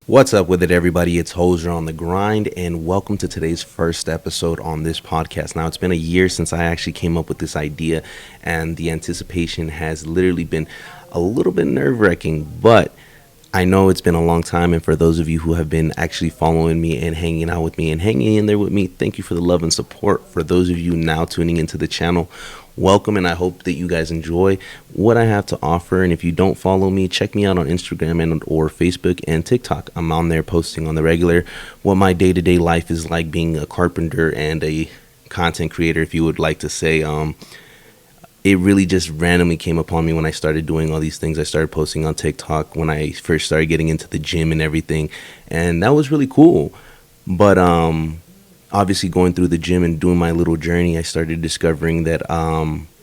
What's up with it, everybody? It's Hoser on the Grind, and welcome to today's first episode on this podcast. Now, it's been a year since I actually came up with this idea, and the anticipation has literally been a little bit nerve-wracking, but I know it's been a long time, and for those of you who have been actually following me and hanging out with me and hanging in there with me, thank you for the love and support. For those of you now tuning into the channel, welcome, and I hope that you guys enjoy what I have to offer. And if you don't follow me, check me out on Instagram and or Facebook and TikTok. I'm on there posting on the regular what my day-to-day life is like being a carpenter and a content creator, if you would like to say. It really just randomly came upon me when I started doing all these things. I started posting on TikTok when I first started getting into the gym and everything, and that was really cool. But obviously, going through the gym and doing my little journey, I started discovering that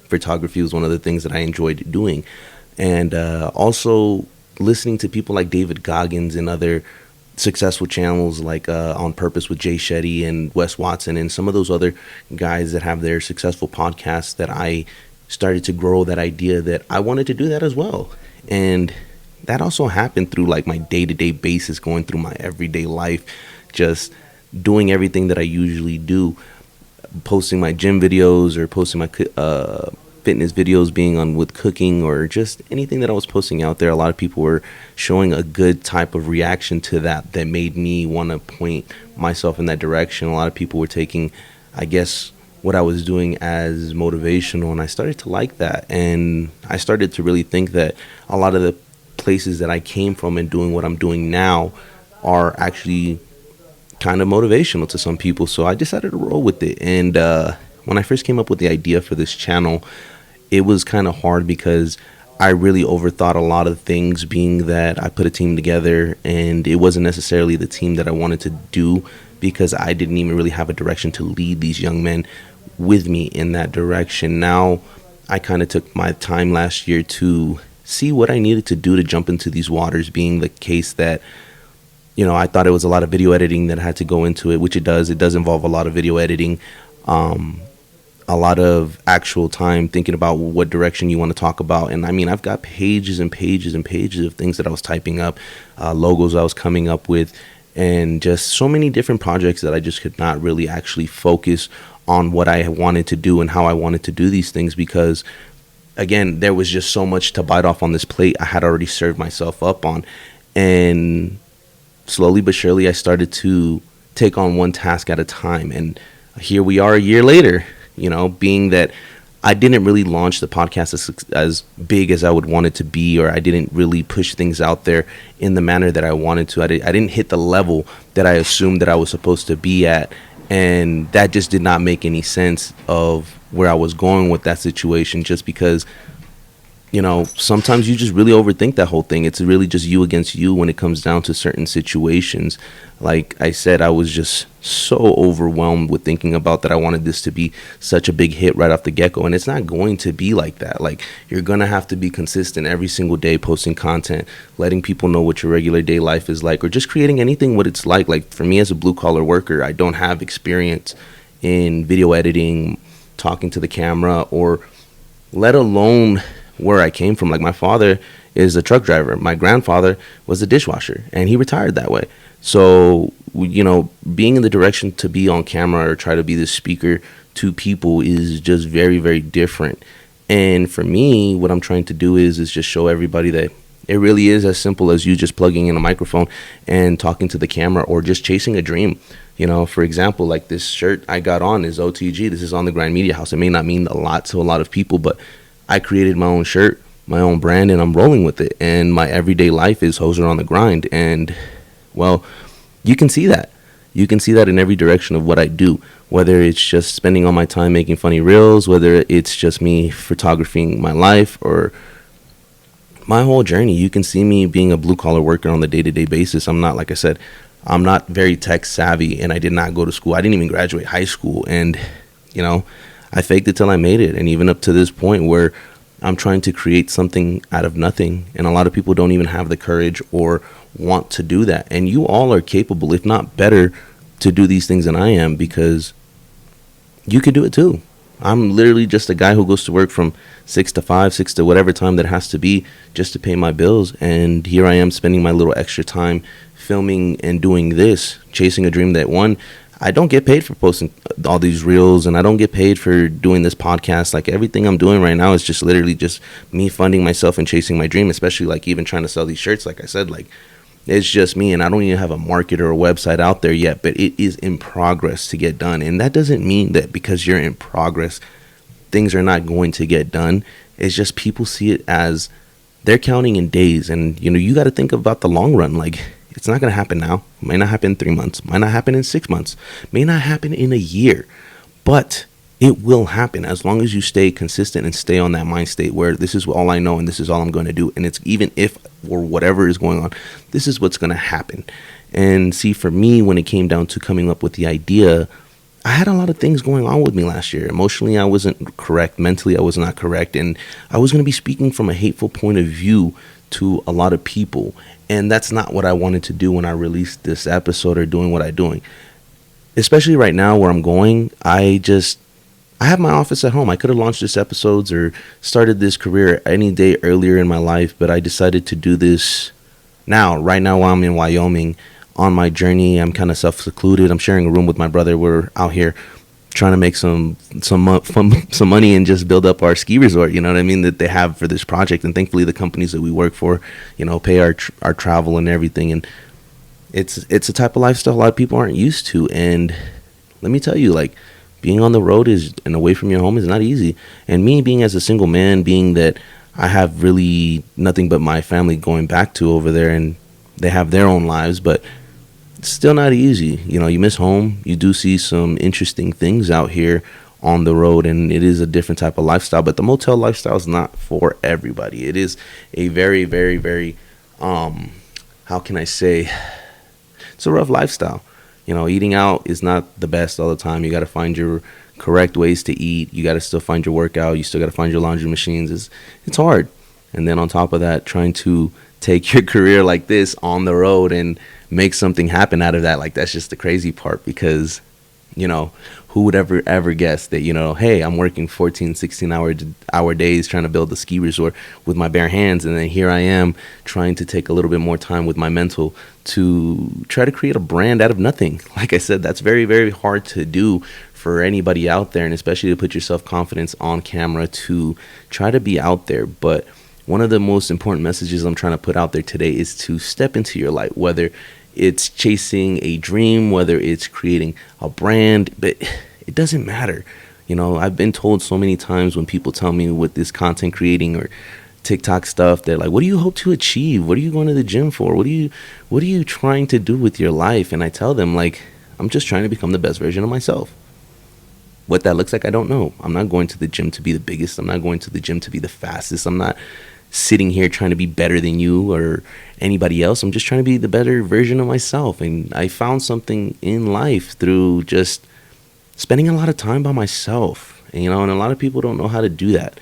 photography was one of the things that I enjoyed doing. And also listening to people like David Goggins and other successful channels like On Purpose with Jay Shetty and Wes Watson and some of those other guys that have their successful podcasts, that I started to grow that idea that I wanted to do that as well. And that also happened through like my day-to-day basis, going through my everyday life, just doing everything that I usually do, posting my gym videos or posting my fitness videos, being on with cooking, or just anything that I was posting out there. A lot of people were showing a good type of reaction to that made me want to point myself in that direction. A lot of people were taking, I guess, what I was doing as motivational, and I started to like that. And I started to really think that a lot of the places that I came from and doing what I'm doing now are actually kind of motivational to some people. So I decided to roll with it. And when I first came up with the idea for this channel, it was kind of hard because I really overthought a lot of things, being that I put a team together and it wasn't necessarily the team that I wanted to do, because I didn't even really have a direction to lead these young men with me in that direction. Now, I kind of took my time last year to see what I needed to do to jump into these waters, being the case that, you know, I thought it was a lot of video editing that had to go into it, which it does. It does involve a lot of video editing, a lot of actual time thinking about what direction you want to talk about. And I mean, I've got pages and pages and pages of things that I was typing up, logos I was coming up with, and just so many different projects that I just could not really actually focus on what I wanted to do and how I wanted to do these things, because again, there was just so much to bite off on this plate I had already served myself up on. And slowly but surely, I started to take on one task at a time. And here we are a year later, you know, being that I didn't really launch the podcast as big as I would want it to be, or I didn't really push things out there in the manner that I wanted to. I didn't hit the level that I assumed that I was supposed to be at. And that just did not make any sense of where I was going with that situation, just because, you know, sometimes you just really overthink that whole thing. It's really just you against you when it comes down to certain situations. Like I said, I was just so overwhelmed with thinking about that I wanted this to be such a big hit right off the get-go, and it's not going to be like that. Like, you're going to have to be consistent every single day, posting content, letting people know what your regular day life is like, or just creating anything what it's like. Like, for me as a blue-collar worker, I don't have experience in video editing, talking to the camera, or let alone where I came from. Like, my father is a truck driver. My grandfather was a dishwasher, and he retired that way. So, you know, being in the direction to be on camera or try to be the speaker to people is just very, very different. And for me, what I'm trying to do is just show everybody that it really is as simple as you just plugging in a microphone and talking to the camera, or just chasing a dream. You know, for example, like this shirt I got on is OTG. This is On the Grind Media House. It may not mean a lot to a lot of people, but I created my own shirt, my own brand, and I'm rolling with it. And my everyday life is Hoser on the Grind. And, well, you can see that. You can see that in every direction of what I do, whether it's just spending all my time making funny reels, whether it's just me photographing my life, or my whole journey. You can see me being a blue-collar worker on the day-to-day basis. I'm not, like I said, I'm not very tech savvy, and I did not go to school. I didn't even graduate high school. And, you know, I faked it till I made it. And even up to this point where I'm trying to create something out of nothing. And a lot of people don't even have the courage or want to do that. And you all are capable, if not better, to do these things than I am, because you could do it too. I'm literally just a guy who goes to work from 6 to 5, 6 to whatever time that has to be just to pay my bills. And here I am spending my little extra time filming and doing this, chasing a dream that, one, I don't get paid for posting all these reels, and I don't get paid for doing this podcast. Like, everything I'm doing right now is just literally just me funding myself and chasing my dream, especially like even trying to sell these shirts. Like I said, like, it's just me, and I don't even have a market or a website out there yet, but it is in progress to get done. And that doesn't mean that because you're in progress, things are not going to get done. It's just people see it as they're counting in days. And, you got to think about the long run. Like, it's not going to happen now. Might not happen in 3 months. Might not happen in 6 months. May not happen in a year. But it will happen as long as you stay consistent and stay on that mind state where this is all I know and this is all I'm going to do. And it's even if or whatever is going on, this is what's going to happen. And see, for me, when it came down to coming up with the idea, I had a lot of things going on with me last year. Emotionally, I wasn't correct. Mentally, I was not correct. And I was going to be speaking from a hateful point of view to a lot of people. And that's not what I wanted to do when I released this episode or doing what I'm doing. Especially right now where I'm going, I have my office at home. I could have launched this episodes or started this career any day earlier in my life, but I decided to do this right now while I'm in Wyoming on my journey. I'm kind of self-secluded. I'm sharing a room with my brother. We're out here trying to make some money and just build up our ski resort, you know what I mean, that they have for this project. And thankfully the companies that we work for, pay our travel and everything. And it's a type of lifestyle a lot of people aren't used to. And let me tell you, like, being on the road and away from your home is not easy. And me being as a single man, being that I have really nothing but my family going back to over there, and they have their own lives, but it's still not easy. You miss home. You do see some interesting things out here on the road, and it is a different type of lifestyle. But the motel lifestyle is not for everybody. It is a very, very, very, how can I say, it's a rough lifestyle. Eating out is not the best all the time. You got to find your correct ways to eat. You got to still find your workout. You still got to find your laundry machines. It's hard. And then on top of that, trying to take your career like this on the road and make something happen out of that. Like, that's just the crazy part, because, who would ever guess that, hey, I'm working 14, 16 hour days trying to build a ski resort with my bare hands. And then here I am trying to take a little bit more time with my mental to try to create a brand out of nothing. Like I said, that's very, very hard to do for anybody out there, and especially to put your self-confidence on camera to try to be out there. But one of the most important messages I'm trying to put out there today is to step into your light, whether it's chasing a dream, whether it's creating a brand, but it doesn't matter. I've been told so many times when people tell me with this content creating or TikTok stuff, they're like, what do you hope to achieve? What are you going to the gym for? What are you trying to do with your life? And I tell them, like, I'm just trying to become the best version of myself. What that looks like, I don't know. I'm not going to the gym to be the biggest. I'm not going to the gym to be the fastest. I'm not sitting here trying to be better than you or anybody else. I'm just trying to be the better version of myself. And I found something in life through just spending a lot of time by myself. And a lot of people don't know how to do that.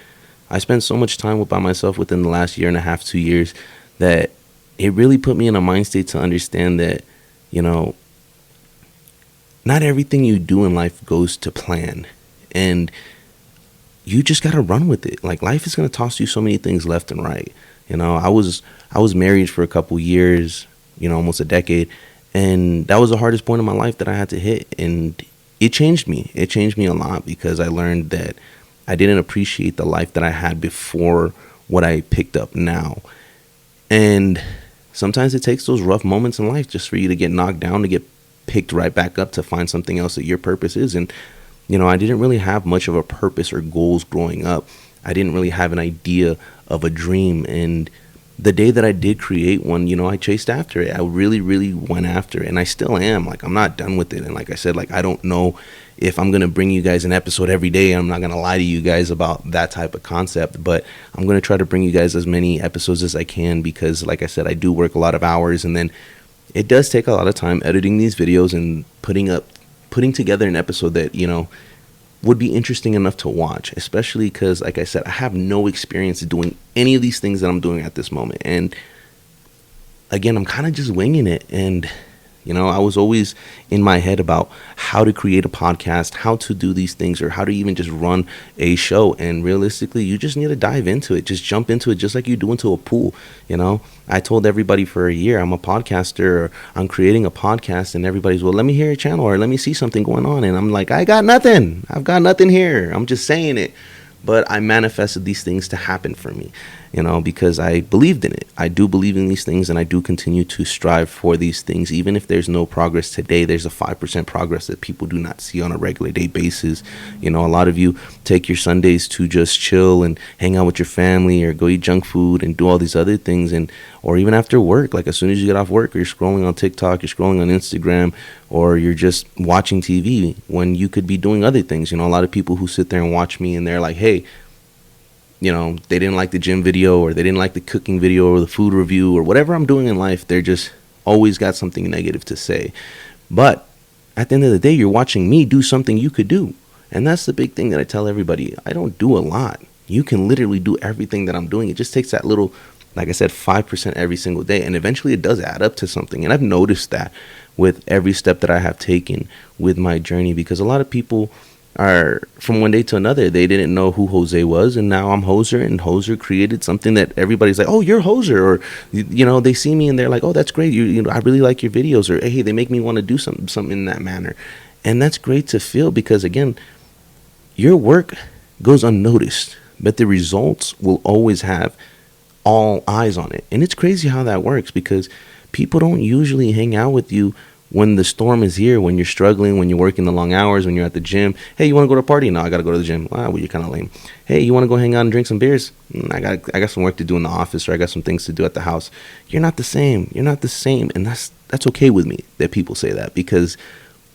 I spent so much time by myself within the last year and a half, 2 years, that it really put me in a mind state to understand that, not everything you do in life goes to plan. And you just got to run with it. Like, life is going to toss you so many things left and right. I was married for a couple years, almost a decade. And that was the hardest point in my life that I had to hit. And it changed me. It changed me a lot, because I learned that I didn't appreciate the life that I had before what I picked up now. And sometimes it takes those rough moments in life just for you to get knocked down, to get picked right back up, to find something else that your purpose is. And I didn't really have much of a purpose or goals growing up. I didn't really have an idea of a dream. And the day that I did create one, I chased after it. I really, really went after it. And I still am. Like, I'm not done with it. And like I said, like, I don't know if I'm going to bring you guys an episode every day. I'm not going to lie to you guys about that type of concept. But I'm going to try to bring you guys as many episodes as I can, because, like I said, I do work a lot of hours. And then it does take a lot of time editing these videos and putting together an episode that, would be interesting enough to watch, especially because, like I said, I have no experience doing any of these things that I'm doing at this moment. And again, I'm kind of just winging it. And, I was always in my head about how to create a podcast, how to do these things, or how to even just run a show. And realistically, you just need to dive into it. Just jump into it, just like you do into a pool. I told everybody for a year, I'm a podcaster, or I'm creating a podcast, and everybody's, well, let me hear your channel, or let me see something going on. And I'm like, I got nothing. I've got nothing here. I'm just saying it. But I manifested these things to happen for me, because I believed in it. I do believe in these things, and I do continue to strive for these things. Even if there's no progress today, there's a 5% progress that people do not see on a regular day basis. A lot of you take your Sundays to just chill and hang out with your family, or go eat junk food and do all these other things. Or even after work, like as soon as you get off work, you're scrolling on TikTok, you're scrolling on Instagram, or you're just watching TV when you could be doing other things. A lot of people who sit there and watch me, and they're like, hey, they didn't like the gym video, or they didn't like the cooking video, or the food review, or whatever I'm doing in life. They're just always got something negative to say. But at the end of the day, you're watching me do something you could do. And that's the big thing that I tell everybody. I don't do a lot. You can literally do everything that I'm doing. It just takes that little, like I said, 5% every single day. And eventually it does add up to something. And I've noticed that with every step that I have taken with my journey, because a lot of people are, from one day to another, they didn't know who Jose was, and now I'm Hoser, and Hoser created something that everybody's like, oh, you're Hoser, or they see me and they're like, oh, that's great, I really like your videos, or hey, they make me want to do something in that manner. And that's great to feel, because again, your work goes unnoticed, but the results will always have all eyes on it. And it's crazy how that works, because people don't usually hang out with you when the storm is here, when you're struggling, when you're working the long hours, when you're at the gym. Hey, you want to go to a party? No, I got to go to the gym. Well, you're kind of lame. Hey, you want to go hang out and drink some beers? I got some work to do in the office, or I got some things to do at the house. You're not the same. You're not the same. And that's okay with me that people say that, because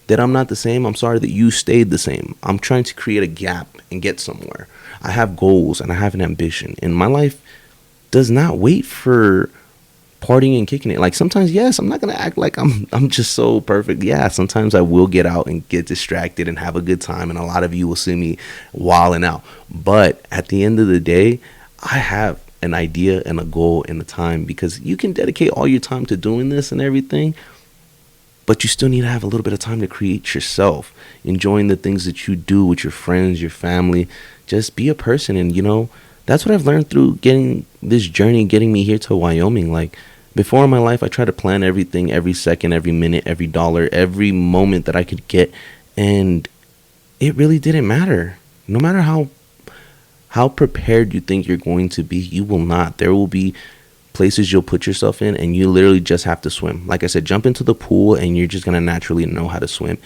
that I'm not the same. I'm sorry that you stayed the same. I'm trying to create a gap and get somewhere. I have goals and I have an ambition. And my life does not wait for partying and kicking it. Like sometimes, yes, I'm not gonna act like I'm just so perfect. Yeah, sometimes I will get out and get distracted and have a good time, and a lot of you will see me wilding out. But at the end of the day, I have an idea and a goal and a time, because you can dedicate all your time to doing this and everything, but you still need to have a little bit of time to create yourself, enjoying the things that you do with your friends, your family. Just be a person. And that's what I've learned through getting this journey, getting me here to Wyoming. Like before in my life, I tried to plan everything, every second, every minute, every dollar, every moment that I could get. And it really didn't matter. No matter how prepared you think you're going to be, you will not. There will be places you'll put yourself in, and you literally just have to swim. Like I said, jump into the pool and you're just going to naturally know how to swim.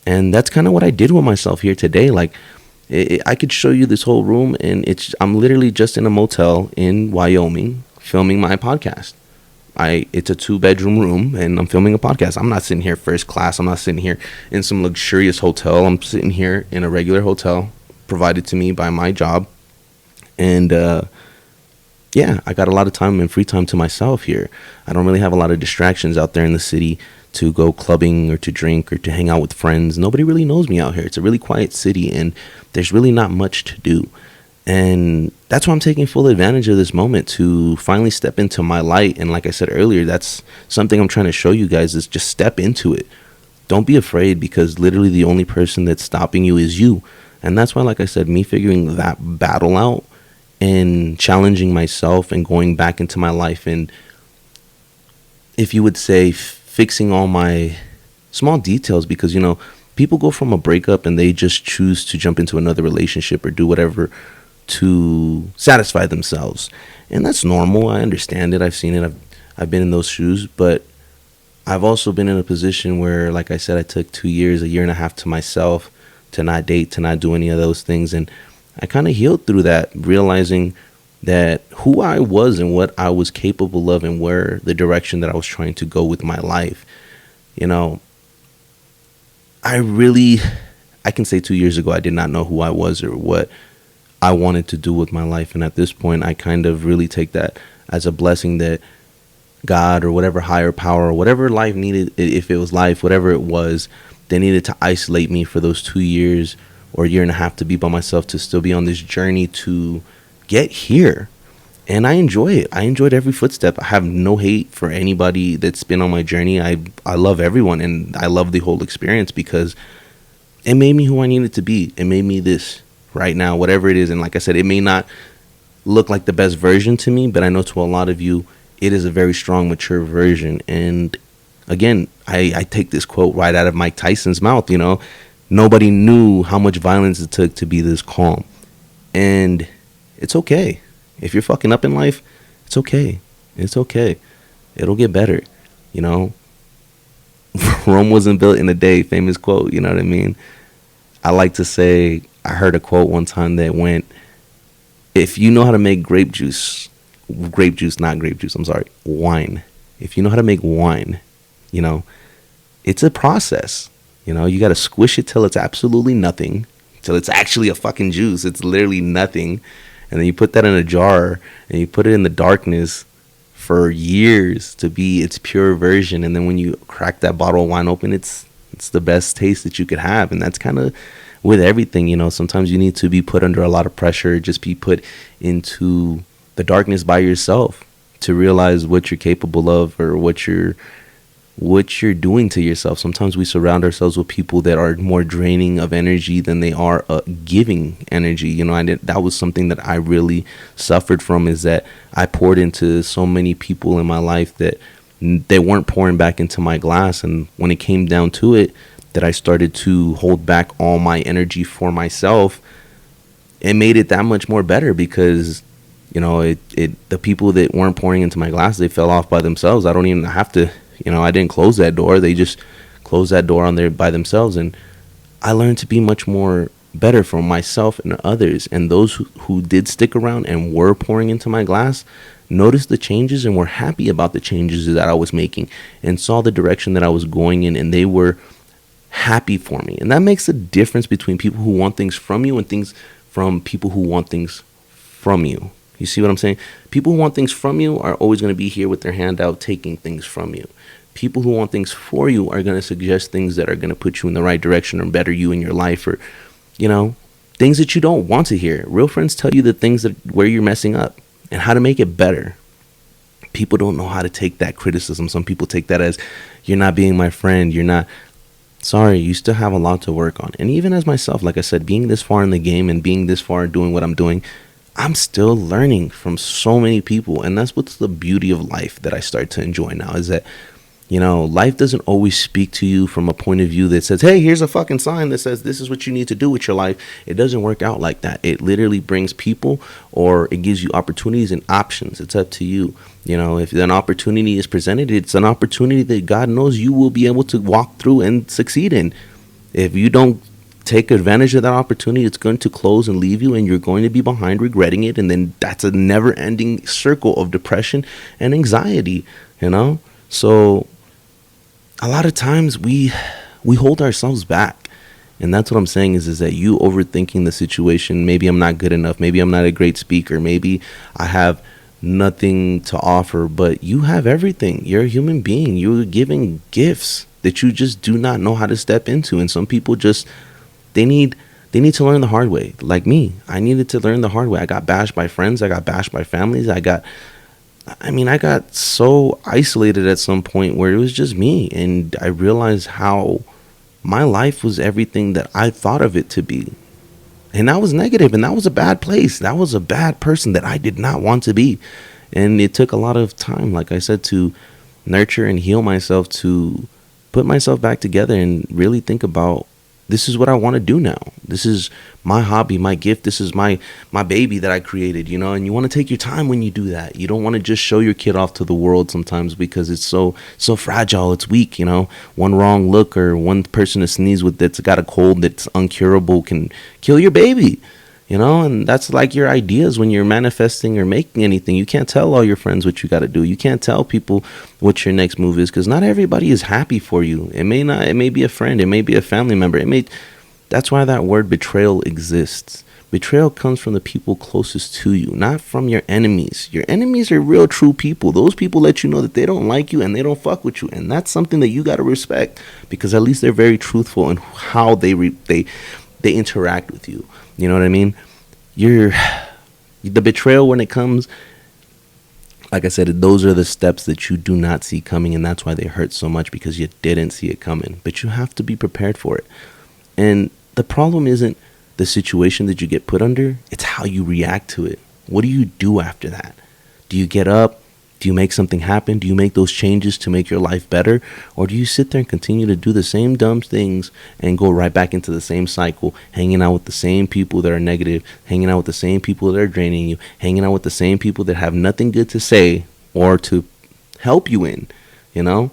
And that's kind of what I did with myself here today. Like, I could show you this whole room, and I'm literally just in a motel in Wyoming filming my podcast. It's a 2-bedroom room, and I'm filming a podcast. I'm not sitting here first class. I'm not sitting here in some luxurious hotel. I'm sitting here in a regular hotel provided to me by my job. And yeah, I got a lot of time and free time to myself here. I don't really have a lot of distractions out there in the city to go clubbing or to drink or to hang out with friends. Nobody really knows me out here. It's a really quiet city, and there's really not much to do. And that's why I'm taking full advantage of this moment to finally step into my light. And like I said earlier, that's something I'm trying to show you guys, is just step into it. Don't be afraid, because literally the only person that's stopping you is you. And that's why, like I said, me figuring that battle out and challenging myself and going back into my life, and if you would say fixing all my small details, because people go from a breakup and they just choose to jump into another relationship or do whatever to satisfy themselves, and that's normal. I understand it. I've seen it. I've been in those shoes, but I've also been in a position where, like I said, I took 2 years, a year and a half to myself, to not date, to not do any of those things, and I kind of healed through that, realizing that who I was and what I was capable of, and where the direction that I was trying to go with my life. I can say 2 years ago, I did not know who I was or what I wanted to do with my life. And at this point, I kind of really take that as a blessing, that God or whatever higher power or whatever life needed, if it was life, whatever it was, they needed to isolate me for those 2 years or a year and a half to be by myself, to still be on this journey to get here. And I enjoy it. I enjoyed every footstep. I have no hate for anybody that's been on my journey. I love everyone, and I love the whole experience because it made me who I needed to be. It made me this right now, whatever it is. And like I said, it may not look like the best version to me, but I know to a lot of you, it is a very strong, mature version. And again, I take this quote right out of Mike Tyson's mouth, nobody knew how much violence it took to be this calm. And it's okay. If you're fucking up in life, it's okay. It's okay. It'll get better. Rome wasn't built in a day. Famous quote. You know what I mean? I like to say, I heard a quote one time that went, if you know how to make not grape juice, I'm sorry, wine. If you know how to make wine, it's a process. You got to squish it till it's absolutely nothing, till it's actually a fucking juice. It's literally nothing. And then you put that in a jar and you put it in the darkness for years to be its pure version. And then when you crack that bottle of wine open, it's the best taste that you could have. And that's kind of with everything, sometimes you need to be put under a lot of pressure, just be put into the darkness by yourself to realize what you're capable of, or what you're doing to yourself. Sometimes we surround ourselves with people that are more draining of energy than they are giving energy. That was something that I really suffered from, is that I poured into so many people in my life that they weren't pouring back into my glass. And when it came down to it, that I started to hold back all my energy for myself, it made it that much more better, because the people that weren't pouring into my glass, they fell off by themselves. I don't even have to, I didn't close that door. They just closed that door on there by themselves. And I learned to be much more better for myself and others. And those who did stick around and were pouring into my glass noticed the changes and were happy about the changes that I was making and saw the direction that I was going in, and they were happy for me. And that makes a difference between people who want things from you and things from people who want things from you. You see what I'm saying? People who want things from you are always going to be here with their hand out taking things from you. People who want things for you are going to suggest things that are going to put you in the right direction or better you in your life, or things that you don't want to hear. Real friends tell you the things where you're messing up and how to make it better. People don't know how to take that criticism. Some people take that as, you're not being my friend, you're not. Sorry, you still have a lot to work on. And even as myself, like I said, being this far in the game and being this far doing what I'm doing, I'm still learning from so many people. And that's what's the beauty of life that I start to enjoy now, is that, life doesn't always speak to you from a point of view that says, hey, here's a fucking sign that says this is what you need to do with your life. It doesn't work out like that. It literally brings people, or it gives you opportunities and options. It's up to you. If an opportunity is presented, it's an opportunity that God knows you will be able to walk through and succeed in. If you don't take advantage of that opportunity, it's going to close and leave you, and you're going to be behind regretting it. And then that's a never ending circle of depression and anxiety, So a lot of times we hold ourselves back. And that's what I'm saying is that you overthinking the situation. Maybe I'm not good enough. Maybe I'm not a great speaker. Maybe I have nothing to offer, but you have everything. You're a human being. You're giving gifts that you just do not know how to step into. And some people just, they need to learn the hard way. Like me, I needed to learn the hard way. I got bashed by friends. I got bashed by families. I got so isolated at some point where it was just me. And I realized how my life was everything that I thought of it to be. And that was negative, and that was a bad place. That was a bad person that I did not want to be. And it took a lot of time, like I said, to nurture and heal myself, to put myself back together and really think about, this is what I want to do now. This is my hobby, my gift. This is my baby that I created, and you want to take your time when you do that. You don't want to just show your kid off to the world sometimes, because it's so fragile. It's weak, One wrong look or one person to sneeze with that's got a cold that's uncurable can kill your baby. And that's like your ideas when you're manifesting or making anything. You can't tell all your friends what you got to do. You can't tell people what your next move is, because not everybody is happy for you. It may be a friend. It may be a family member. That's why that word betrayal exists. Betrayal comes from the people closest to you, not from your enemies. Your enemies are real, true people. Those people let you know that they don't like you and they don't fuck with you. And that's something that you got to respect, because at least they're very truthful in how they they interact with you. You know what I mean? You're the betrayal when it comes. Like I said, those are the steps that you do not see coming, and that's why they hurt so much, because you didn't see it coming. But you have to be prepared for it. And the problem isn't the situation that you get put under, it's how you react to it. What do you do after that? Do you get up? Do you make something happen? Do you make those changes to make your life better? Or do you sit there and continue to do the same dumb things and go right back into the same cycle, hanging out with the same people that are negative, hanging out with the same people that are draining you, hanging out with the same people that have nothing good to say or to help you in, you know?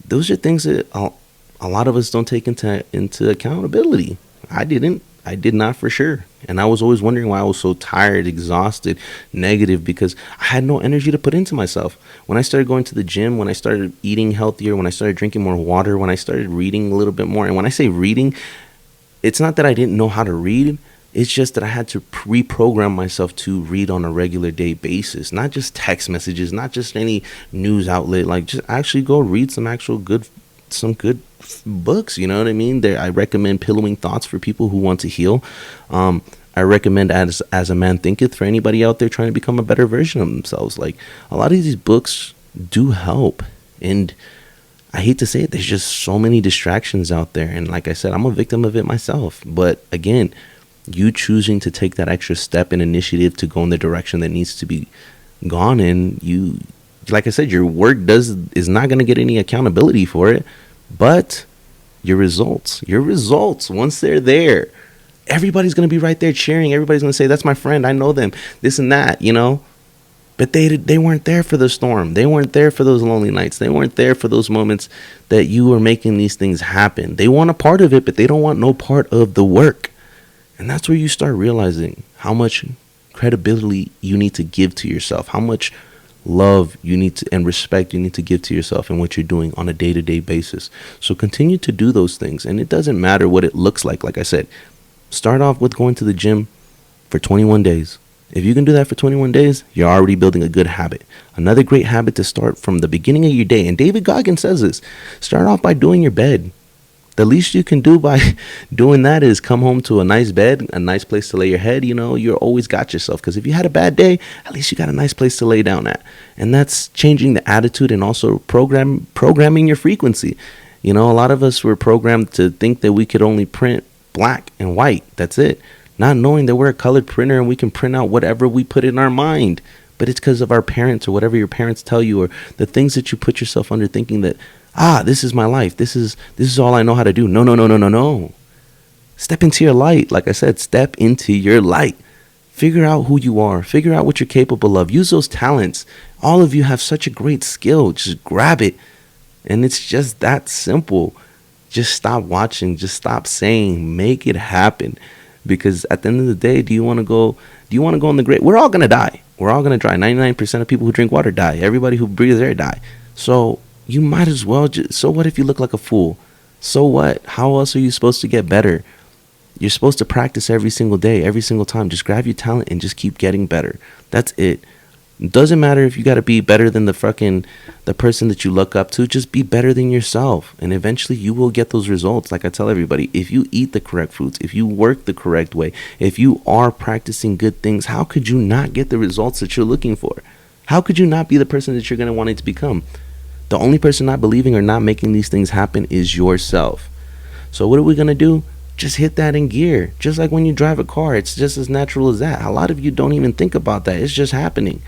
Those are things that a lot of us don't take into accountability. I didn't. I did not, for sure. And I was always wondering why I was so tired, exhausted, negative, because I had no energy to put into myself. When I started going to the gym, when I started eating healthier, when I started drinking more water, when I started reading a little bit more. And when I say reading, it's not that I didn't know how to read. It's just that I had to reprogram myself to read on a regular day basis, not just text messages, not just any news outlet. Like, just actually go read some good books. You know what I mean? I recommend Pillowing Thoughts for people who want to heal. I recommend As a Man Thinketh for anybody out there trying to become a better version of themselves. Like, a lot of these books do help, and I hate to say it, there's just so many distractions out there. And like I said, I'm a victim of it myself. But again, you choosing to take that extra step and initiative to go in the direction that needs to be gone in, you, like I said, your work is not going to get any accountability for it, but your results, once they're there, everybody's going to be right there cheering. Everybody's going to say, that's my friend, I know them, this and that, you know. But they weren't there for the storm. They weren't there for those lonely nights. They weren't there for those moments that you were making these things happen. They want a part of it, but they don't want no part of the work. And that's where you start realizing how much credibility you need to give to yourself, how much love you need to and respect you need to give to yourself and what you're doing on a day-to-day basis. So continue to do those things. And it doesn't matter what it looks like. Like I said, start off with going to the gym for 21 days. If you can do that for 21 days, you're already building a good habit. Another great habit to start from the beginning of your day. And David Goggins says this: start off by doing your bed. The least you can do by doing that is come home to a nice bed, a nice place to lay your head. You know, you're always got yourself. Because if you had a bad day, at least you got a nice place to lay down at. And that's changing the attitude and also programming your frequency. You know, a lot of us were programmed to think that we could only print black and white. That's it. Not knowing that we're a colored printer and we can print out whatever we put in our mind. But it's because of our parents or whatever your parents tell you, or the things that you put yourself under, thinking that, this is my life. This is all I know how to do. No. Step into your light. Like I said, step into your light. Figure out who you are. Figure out what you're capable of. Use those talents. All of you have such a great skill. Just grab it. And it's just that simple. Just stop watching. Just stop saying. Make it happen. Because at the end of the day, do you want to go in the great? We're all going to die. We're all going to die. 99% of people who drink water die. Everybody who breathes air die. So you might as well so what if you look like a fool? So what? How else are you supposed to get better? You're supposed to practice every single day, every single time. Just grab your talent and just keep getting better. That's it. It doesn't matter if you got to be better than the person that you look up to. Just be better than yourself. And eventually you will get those results. Like I tell everybody, if you eat the correct foods, if you work the correct way, if you are practicing good things, how could you not get the results that you're looking for? How could you not be the person that you're going to want it to become? The only person not believing or not making these things happen is yourself. So what are we going to do? Just hit that in gear. Just like when you drive a car, it's just as natural as that. A lot of you don't even think about that. It's just happening.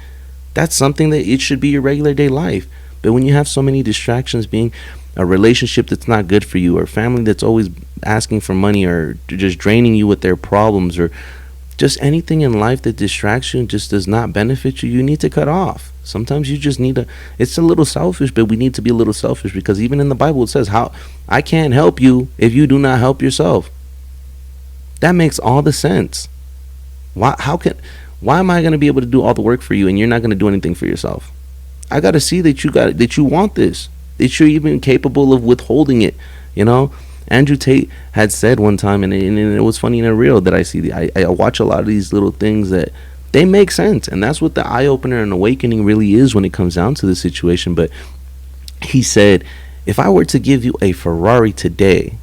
That's something that it should be your regular day life. But when you have so many distractions, being a relationship that's not good for you, or family that's always asking for money, or just draining you with their problems, or just anything in life that distracts you and just does not benefit you, you need to cut off. Sometimes you just need it's a little selfish, but we need to be a little selfish, because even in the Bible it says, how I can't help you if you do not help yourself. That makes all the sense. Why am I going to be able to do all the work for you and you're not going to do anything for yourself? I got to see that you want this, that you're even capable of withholding it. You know, Andrew Tate had said one time, and it was funny in a reel that I see. I watch a lot of these little things that they make sense, and that's what the eye opener and awakening really is when it comes down to the situation. But he said, if I were to give you a Ferrari today,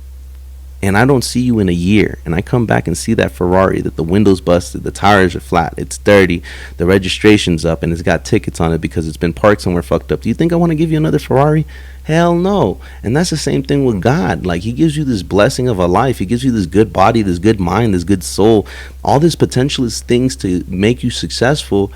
and I don't see you in a year, and I come back and see that Ferrari, that the window's busted, the tires are flat, it's dirty, the registration's up, and it's got tickets on it because it's been parked somewhere fucked up, do you think I want to give you another Ferrari? Hell no. And that's the same thing with God. Like, He gives you this blessing of a life, He gives you this good body, this good mind, this good soul, all this potential is things to make you successful.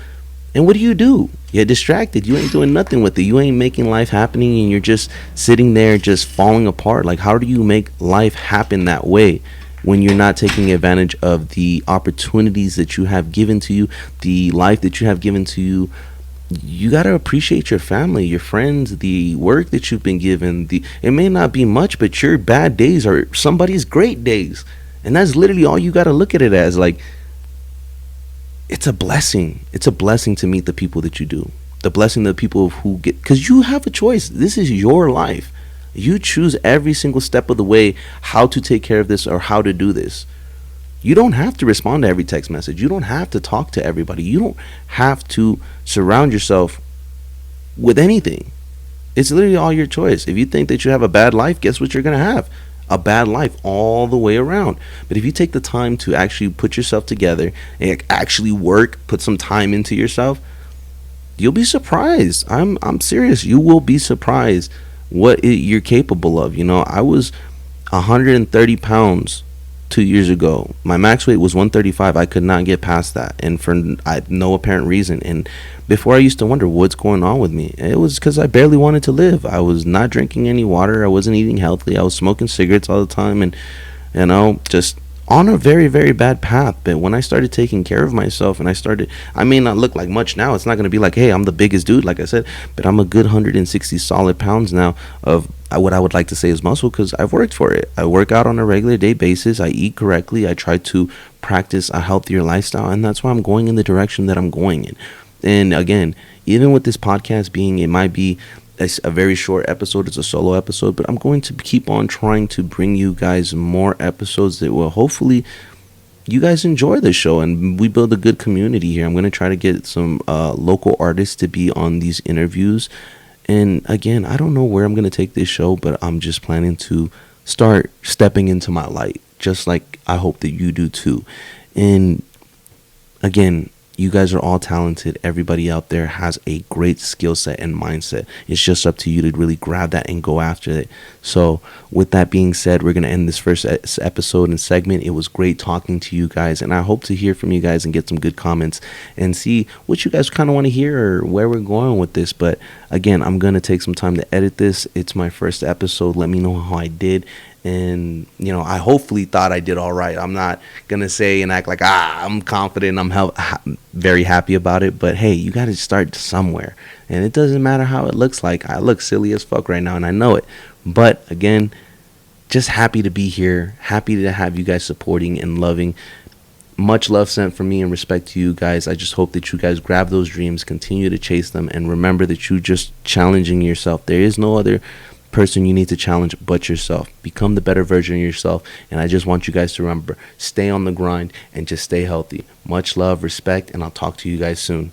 And what do? You're distracted. You ain't doing nothing with it. You ain't making life happening, and you're just sitting there just falling apart. Like, how do you make life happen that way when you're not taking advantage of the opportunities that you have given to you, the life that you have given to you? You got to appreciate your family, your friends, the work that you've been given. It may not be much, but your bad days are somebody's great days. And that's literally all you got to look at it as. Like, it's a blessing. It's a blessing to meet the people that you do. The blessing of the people who get, because you have a choice. This is your life. You choose every single step of the way how to take care of this or how to do this. You don't have to respond to every text message. You don't have to talk to everybody. You don't have to surround yourself with anything. It's literally all your choice. If you think that you have a bad life, guess what you're going to have? A bad life all the way around. But if you take the time to actually put yourself together and actually work, put some time into yourself, you'll be surprised. I'm serious. You will be surprised you're capable of. You know, I was 130 pounds 2 years ago. My max weight was 135. I could not get past that, and for no apparent reason. And before, I used to wonder what's going on with me. It was because I barely wanted to live. I was not drinking any water. I wasn't eating healthy. I was smoking cigarettes all the time, and just on a very, very bad path. But when I started taking care of myself, and I may not look like much now. It's not going to be like, hey, I'm the biggest dude, like I said, but I'm a good 160 solid pounds now of what I would like to say is muscle, because I've worked for it. I work out on a regular day basis. I eat correctly. I try to practice a healthier lifestyle, and that's why I'm going in the direction that I'm going in. And again, even with this podcast being, it might be a very short episode, it's a solo episode, but I'm going to keep on trying to bring you guys more episodes that will hopefully you guys enjoy the show, and we build a good community here. I'm going to try to get some local artists to be on these interviews. And again, I don't know where I'm going to take this show, but I'm just planning to start stepping into my light, just like I hope that you do too. And again, you guys are all talented. Everybody out there has a great skill set and mindset. It's just up to you to really grab that and go after it. So with that being said, we're going to end this first episode and segment. It was great talking to you guys, and I hope to hear from you guys and get some good comments and see what you guys kind of want to hear or where we're going with this. But again, I'm going to take some time to edit this. It's my first episode. Let me know how I did. And I hopefully thought I did all right. I'm not gonna say and act like I'm confident, I'm very happy about it, but hey, you gotta start somewhere, and it doesn't matter how it looks like. I look silly as fuck right now, and I know it, but again, just happy to be here, happy to have you guys supporting and loving. Much love sent from me and respect to you guys. I just hope that you guys grab those dreams, continue to chase them, and remember that you just challenging yourself. There is no other person you need to challenge but yourself. Become the better version of yourself. And I just want you guys to remember, stay on the grind and just stay healthy. Much love, respect, and I'll talk to you guys soon.